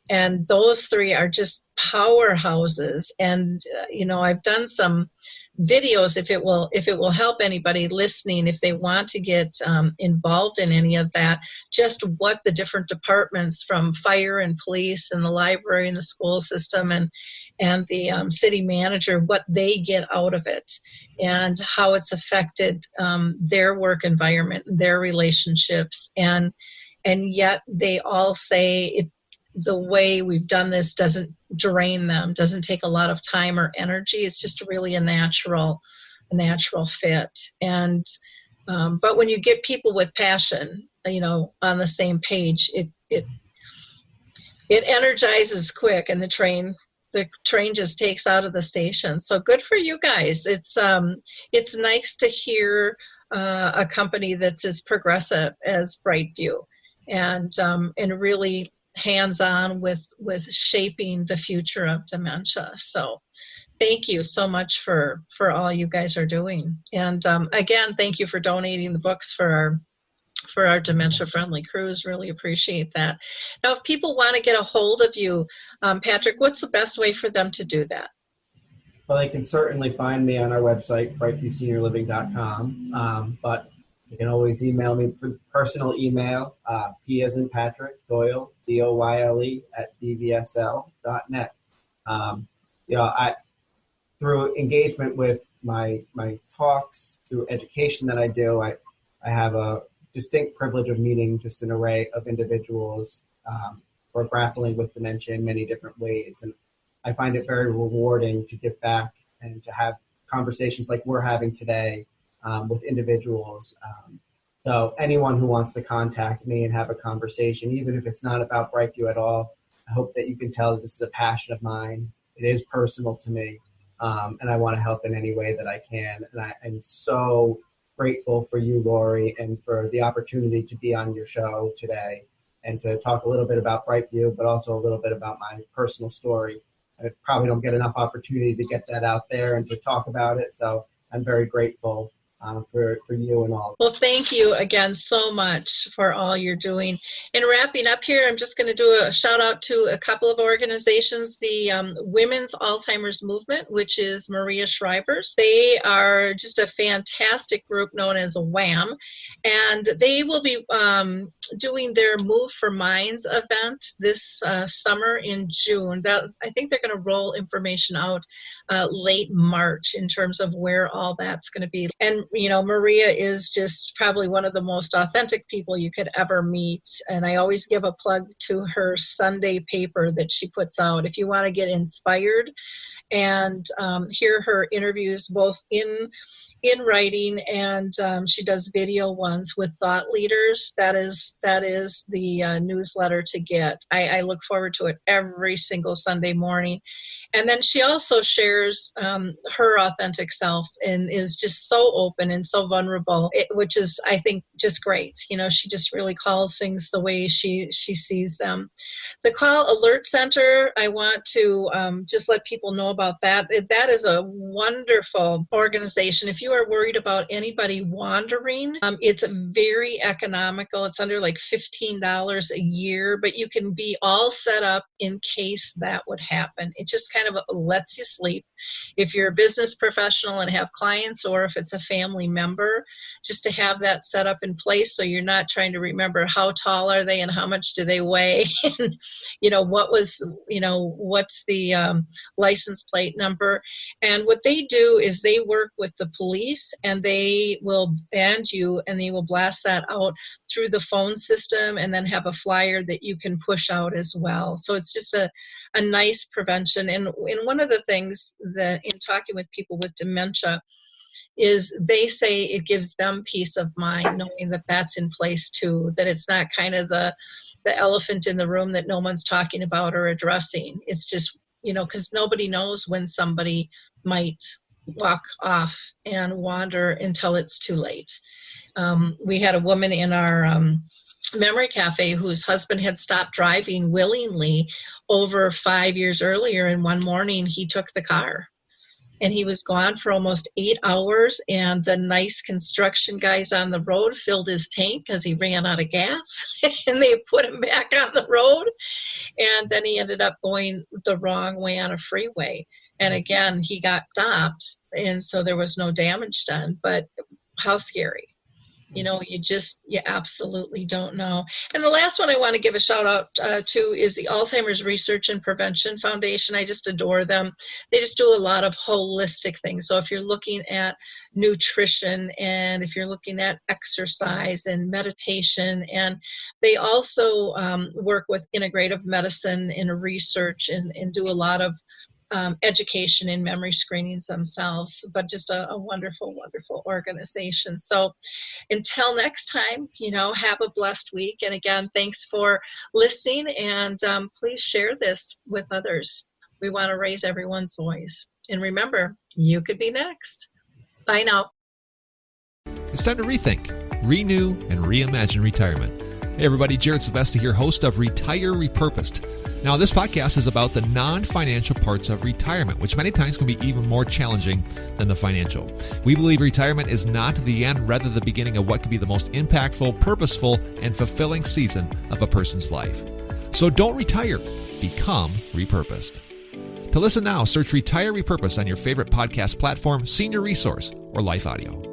Speaker 2: And those three are just powerhouses. And, I've done some videos if it will help anybody listening, if they want to get involved in any of that, just what the different departments from fire and police and the library and the school system and the city manager, what they get out of it and how it's affected their work environment, their relationships. And yet they all say the way we've done this doesn't drain them, doesn't take a lot of time or energy. It's just really a natural fit. And but when you get people with passion, on the same page, it energizes quick, and the train just takes out of the station. So good for you guys. It's nice to hear a company that's as progressive as Brightview, and really hands-on with shaping the future of dementia. So thank you so much for all you guys are doing. And again, thank you for donating the books for our dementia-friendly cruise. Really appreciate that. Now, if people want to get a hold of you, Patrick, what's the best way for them to do that?
Speaker 3: Well, they can certainly find me on our website, brightviewseniorliving.com, but you can always email me for personal email, P as in Patrick, Doyle, Doyle @dvsl.net. Through engagement with my talks, through education that I do, I have a distinct privilege of meeting just an array of individuals who are grappling with dementia in many different ways. And I find it very rewarding to give back and to have conversations like we're having today with individuals. So anyone who wants to contact me and have a conversation, even if it's not about Brightview at all, I hope that you can tell that this is a passion of mine. It is personal to me, and I want to help in any way that I can. And I'm so grateful for you, Lori, and for the opportunity to be on your show today and to talk a little bit about Brightview, but also a little bit about my personal story. I probably don't get enough opportunity to get that out there and to talk about it, so I'm very grateful for you and all.
Speaker 2: Well, thank you again so much for all you're doing. And wrapping up here, I'm just going to do a shout out to a couple of organizations. The Women's Alzheimer's Movement, which is Maria Shriver's. They are just a fantastic group known as WHAM, and they will be doing their Move for Minds event this summer in June. I think they're going to roll information out late March in terms of where all that's going to be. And Maria is just probably one of the most authentic people you could ever meet. And I always give a plug to her Sunday paper that she puts out. If you want to get inspired and hear her interviews both in writing and she does video ones with thought leaders, that is the newsletter to get. I look forward to it every single Sunday morning. And then she also shares her authentic self and is just so open and so vulnerable, which is, I think, just great. She just really calls things the way she sees them. The Call Alert Center, I want to just let people know about that. That is a wonderful organization. If you are worried about anybody wandering, it's very economical. It's under like $15 a year, but you can be all set up in case that would happen. It just kind of lets you sleep. If you're a business professional and have clients, or if it's a family member, just to have that set up in place so you're not trying to remember how tall are they and how much do they weigh and what's the license plate number. And what they do is they work with the police, and they will band you and they will blast that out through the phone system and then have a flyer that you can push out as well. So it's just a nice prevention. And one of the things that in talking with people with dementia is they say it gives them peace of mind knowing that that's in place too, that it's not kind of the elephant in the room that no one's talking about or addressing. It's just, because nobody knows when somebody might walk off and wander until it's too late. We had a woman in our memory cafe whose husband had stopped driving willingly over 5 years earlier, and one morning he took the car. And he was gone for almost 8 hours, and the nice construction guys on the road filled his tank because he ran out of gas, and they put him back on the road. And then he ended up going the wrong way on a freeway. And again, he got stopped, and so there was no damage done. But how scary. You know, you absolutely don't know. And the last one I want to give a shout out to is the Alzheimer's Research and Prevention Foundation. I just adore them. They just do a lot of holistic things. So if you're looking at nutrition, and if you're looking at exercise and meditation, and they also work with integrative medicine and research and do a lot of education and memory screenings themselves, but just a wonderful, wonderful organization. So until next time, have a blessed week. And again, thanks for listening, and please share this with others. We want to raise everyone's voice. And remember, you could be next. Bye now.
Speaker 4: It's time to rethink, renew, and reimagine retirement. Hey everybody, Jared Sebesta here, host of Retire Repurposed. Now, this podcast is about the non-financial parts of retirement, which many times can be even more challenging than the financial. We believe retirement is not the end, rather the beginning of what could be the most impactful, purposeful, and fulfilling season of a person's life. So don't retire, become repurposed. To listen now, search Retire Repurposed on your favorite podcast platform, Senior Resource, or Life Audio.